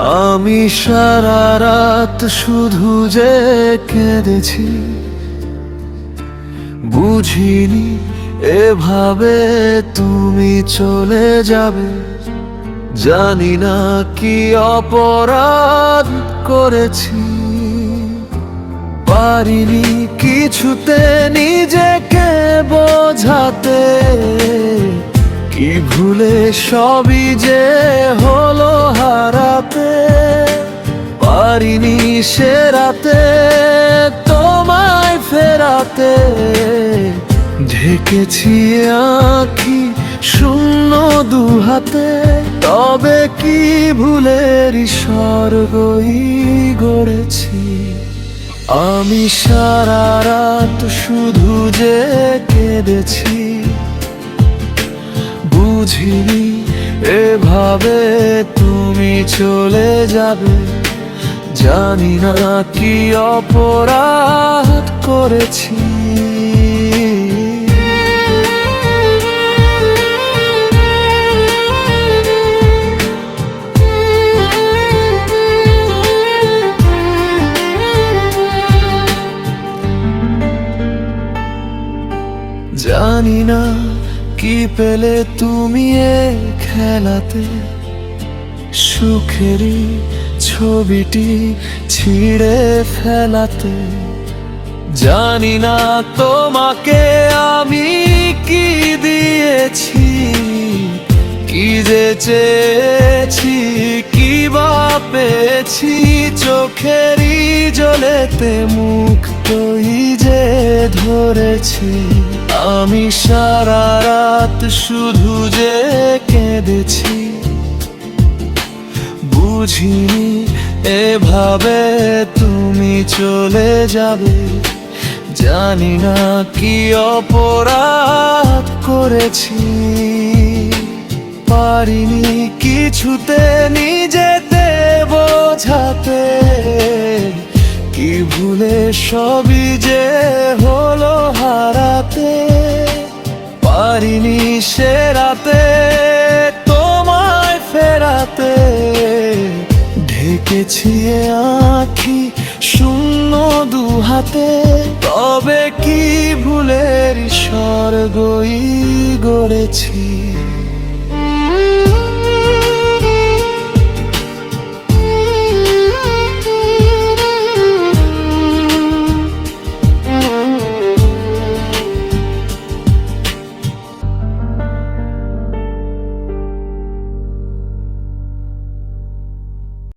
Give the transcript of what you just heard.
আমি সারা রাত শুধু যে কেঁদেছি, বুঝিনি এভাবে তুমি চলে যাবে। জানি না কি অপরাধ করেছি, পারিনি কিছুতে নিজেকে বোঝাতে। কি ভুলে সবই যে হলো হারাতে, পারিনি সে রাতে তোমায় ফেরাতে। ঢেকেছি আঁখি শূন্য দুহাতে, তবে কি ভুলের স্বর্গই গড়েছি। আমি সারা রাত শুধু যে কেঁদেছি, বুঝিনি এভাবে তুমি চলে যাবে। জানি না কি অপরাধ করেছি। জানি না কি পেলে তুমি এ খেলাতে, সুখেরই ছবিটি ছিঁড়ে ফেলাতে। জানি না তোমাকে আমি কি দিয়েছি, কি যে চেয়েছি, কি বা পেয়েছি। চোখেরই জলেতে মুক্তই যে ধরেছি। আমি সারা রাত শুধু যে কেঁদেছি, বুঝিনি এভাবে তুমি চলে যাবে। জানি না কি অপরাধ করেছি, পারিনি কিছুতে নিজেতে বোঝাতে। কি ভুলে সবই যে হলো হারাতে, পারিনি সে রাতে তোমায় ফেরাতে। ঢেকেছি আঁখি শূন্য দুহাতে, তবে কি ভুলের স্বর্গই গড়েছি।